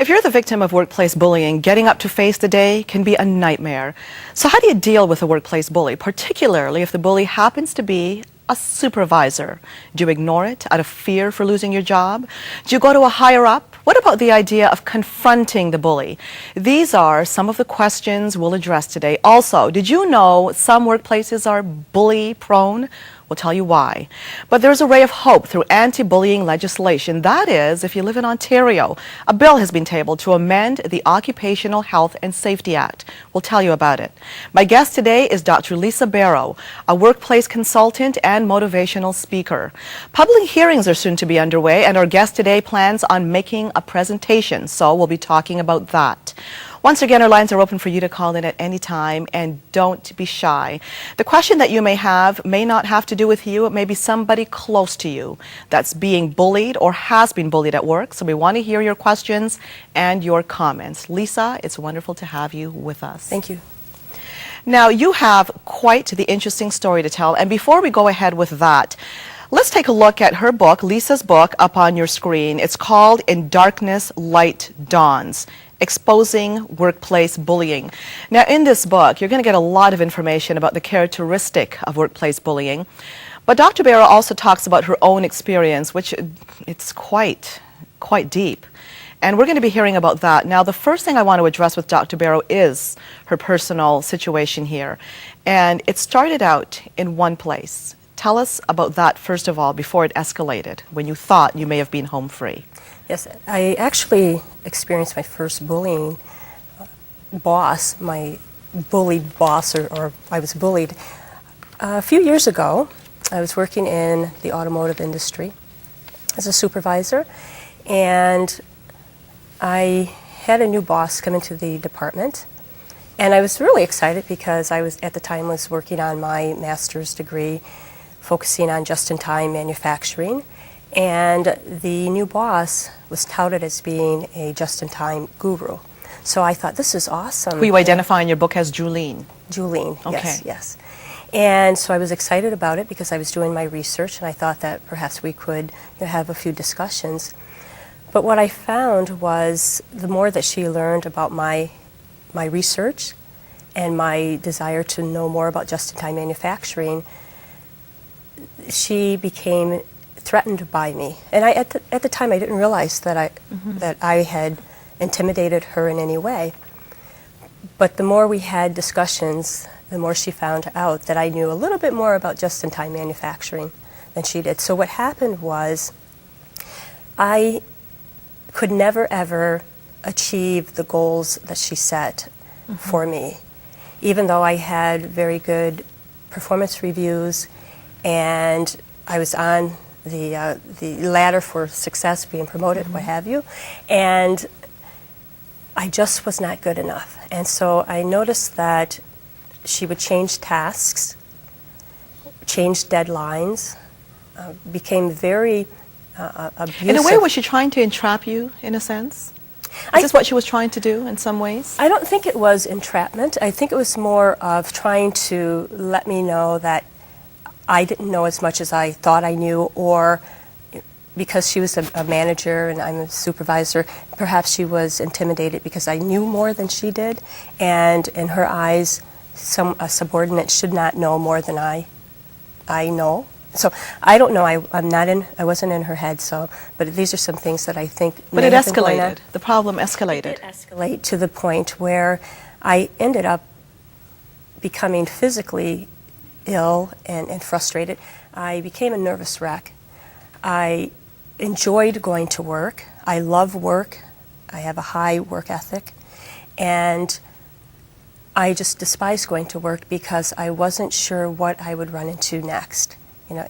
If you're the victim of workplace bullying, getting up to face the day can be a nightmare. So how do you deal with a workplace bully, particularly if the bully happens to be a supervisor? Do you ignore it out of fear for losing your job? Do you go to a higher up? What about the idea of confronting the bully? These are some of the questions we'll address today. Also, did you know some workplaces are bully prone? We'll tell you why. But there's a ray of hope through anti-bullying legislation. That is, if you live in Ontario, a bill has been tabled to amend the Occupational Health and Safety Act. We'll tell you about it. My guest today is Dr. Lisa Barrow, a workplace consultant and motivational speaker. Public hearings are soon to be underway, and our guest today plans on making a presentation, so we'll be talking about that. Once again, our lines are open for you to call in at any time, and don't be shy. The question that you may have may not have to do with you. It may be somebody close to you that's being bullied or has been bullied at work. So we want to hear your questions and your comments. Lisa, it's wonderful to have you with us. Thank you. Now, you have quite the interesting story to tell. And before we go ahead with that, let's take a look at her book, Lisa's book, up on your screen. It's called In Darkness, Light Dawns: Exposing Workplace Bullying. Now, in this book, you're going to get a lot of information about the characteristic of workplace bullying. But Dr. Barrow also talks about her own experience, which it's quite deep. And we're going to be hearing about that. Now, the first thing I want to address with Dr. Barrow is her personal situation here. And it started out in one place. Tell us about that, first of all, before it escalated, when you thought you may have been home free. Yes, I actually experienced my first bullying boss, my bullied boss, or I was bullied. A few years ago, I was working in the automotive industry as a supervisor, and I had a new boss come into the department, and I was really excited because I was, at the time, was working on my master's degree, focusing on just-in-time manufacturing. And the new boss was touted as being a just-in-time guru. So I thought, this is awesome. Who you identify in your book as Julene. Julene, Okay. yes, yes. And so I was excited about it because I was doing my research, and I thought that perhaps we could have a few discussions. But what I found was the more that she learned about my research and my desire to know more about just-in-time manufacturing, she became threatened by me. And at the time, I didn't realize that I had intimidated her in any way. But the more we had discussions, the more she found out that I knew a little bit more about just-in-time manufacturing than she did. So what happened was I could never, ever achieve the goals that she set for me, even though I had very good performance reviews and I was on the ladder for success, being promoted, what have you, and I just was not good enough. And so I noticed that she would change tasks, change deadlines, became very abusive. In a way, was she trying to entrap you, in a sense? Is this what she was trying to do in some ways? I don't think it was entrapment. I think it was more of trying to let me know that I didn't know as much as I thought I knew, or because she was a manager and I'm a supervisor, perhaps she was intimidated because I knew more than she did, and in her eyes, a subordinate should not know more than I know. So I don't know. I wasn't in her head. So, but these are some things that I think. But it escalated. The problem escalated. It did escalate to the point where I ended up becoming physically ill and frustrated. I became a nervous wreck. I enjoyed going to work. I love work. I have a high work ethic. And I just despised going to work because I wasn't sure what I would run into next,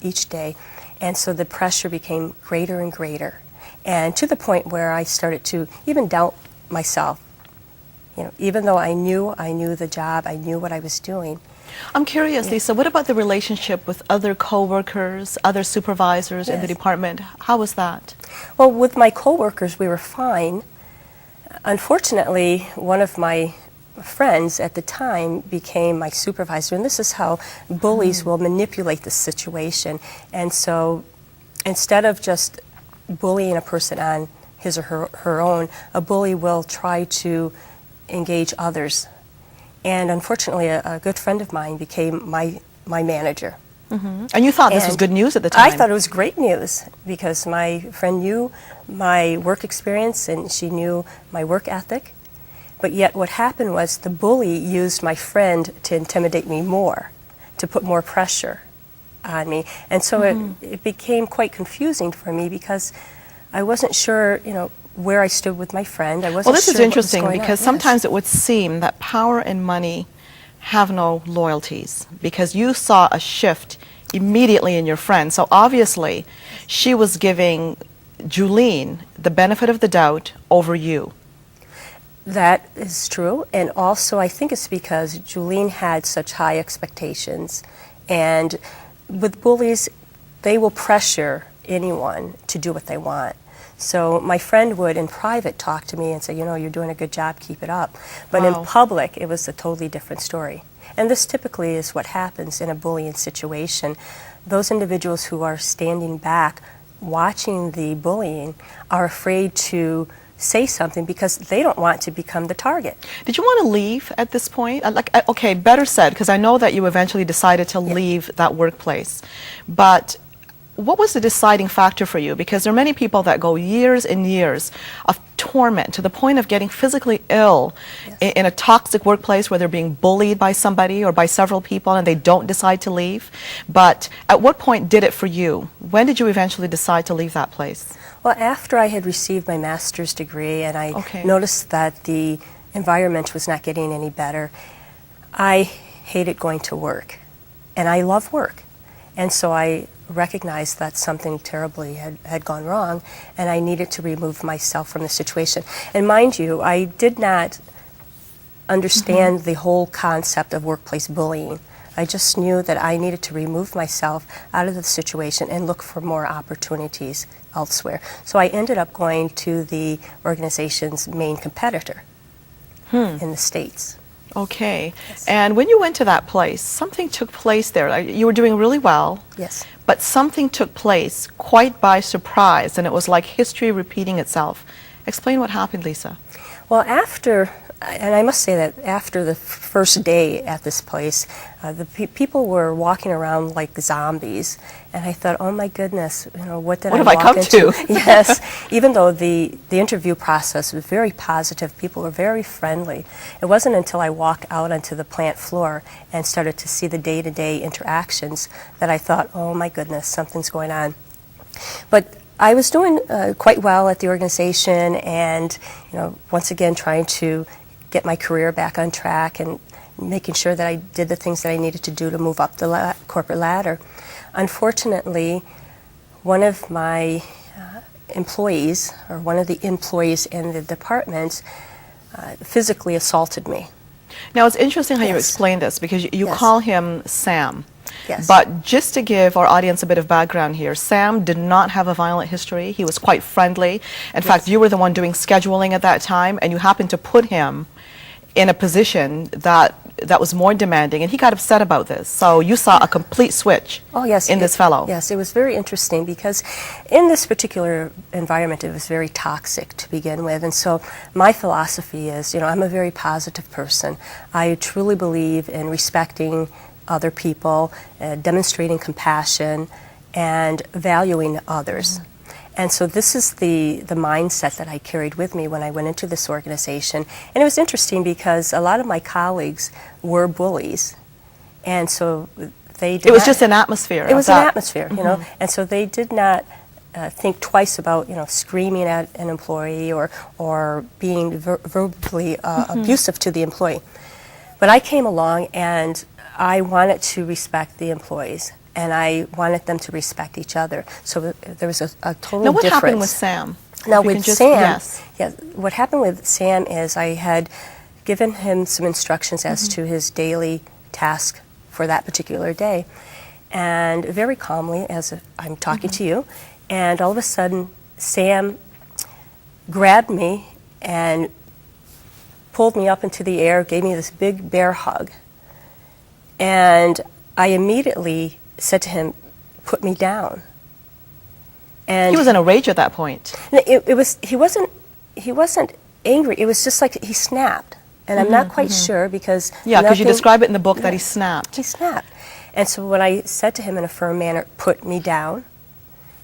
each day. And so the pressure became greater and greater. And to the point where I started to even doubt myself. Even though I knew the job, I knew what I was doing. I'm curious, Lisa, what about the relationship with other coworkers, other supervisors in the department? How was that? Well, with my coworkers, we were fine. Unfortunately, one of my friends at the time became my supervisor, and this is how bullies will manipulate the situation. And so instead of just bullying a person on his or her own, a bully will try to engage others. And unfortunately, a good friend of mine became my manager. And you thought this was good news at the time? I thought it was great news because my friend knew my work experience and she knew my work ethic. But yet what happened was the bully used my friend to intimidate me more, to put more pressure on me. And so it became quite confusing for me because I wasn't sure, where I stood with my friend. I wasn't Well, this is sure interesting what was going because on. sometimes it would seem that power and money have no loyalties, because you saw a shift immediately in your friend. So obviously, she was giving Julene the benefit of the doubt over you. That is true, and also I think it's because Julene had such high expectations, and with bullies, they will pressure anyone to do what they want. So my friend would, in private, talk to me and say, you're doing a good job, keep it up. But Wow. in public, it was a totally different story. And this typically is what happens in a bullying situation. Those individuals who are standing back, watching the bullying, are afraid to say something because they don't want to become the target. Did you want to leave at this point? Okay, better said, because I know that you eventually decided to leave that workplace. But what was the deciding factor for you? Because there are many people that go years and years of torment to the point of getting physically ill in a toxic workplace where they're being bullied by somebody or by several people and they don't decide to leave. But at what point did it for you? When did you eventually decide to leave that place? Well, after I had received my master's degree and I noticed that the environment was not getting any better, I hated going to work. And I love work. And so I recognized that something terribly had gone wrong and I needed to remove myself from the situation. And mind you, I did not understand the whole concept of workplace bullying. I just knew that I needed to remove myself out of the situation and look for more opportunities elsewhere. So I ended up going to the organization's main competitor in the States. Okay. And when you went to that place, something took place there. You were doing really well. Yes. But something took place quite by surprise, and it was like history repeating itself. Explain what happened, Lisa. Well, and I must say that after the first day at this place, the people were walking around like zombies, and I thought, oh my goodness, what did I have I walk come into? to? Yes, even though the interview process was very positive, people were very friendly. It wasn't until I walked out onto the plant floor and started to see the day-to-day interactions that I thought, oh my goodness, something's going on. But I was doing quite well at the organization, and once again trying to get my career back on track and making sure that I did the things that I needed to do to move up the corporate ladder. Unfortunately, one of my employees, or one of the employees in the department, physically assaulted me. Now, it's interesting how you explain this, because you call him Sam. Yes. But just to give our audience a bit of background here, Sam did not have a violent history. He was quite friendly. In fact, you were the one doing scheduling at that time, and you happened to put him in a position that was more demanding, and he got upset about this. So you saw a complete switch in this fellow. Yes, it was very interesting because in this particular environment, it was very toxic to begin with. And so my philosophy is, I'm a very positive person. I truly believe in respecting other people, demonstrating compassion, and valuing others. And so this is the mindset that I carried with me when I went into this organization. And it was interesting because a lot of my colleagues were bullies. And so they did It was just an atmosphere. It was an atmosphere, And so they did not think twice about, screaming at an employee or being verbally abusive to the employee. But I came along and I wanted to respect the employees, and I wanted them to respect each other. So there was a total difference. Now, what happened with Sam? Now, with Sam, what happened with Sam is I had given him some instructions as to his daily task for that particular day. And very calmly, as I'm talking to you, and all of a sudden, Sam grabbed me and pulled me up into the air, gave me this big bear hug. And I immediately said to him, put me down. And He was in a rage at that point. he wasn't angry. It was just like he snapped. And I'm not quite sure because Yeah, because you nothing- describe it in the book that he Yeah. snapped. He snapped. And so when I said to him in a firm manner, put me down,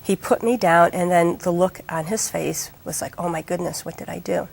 he put me down, and then the look on his face was like, oh my goodness, what did I do?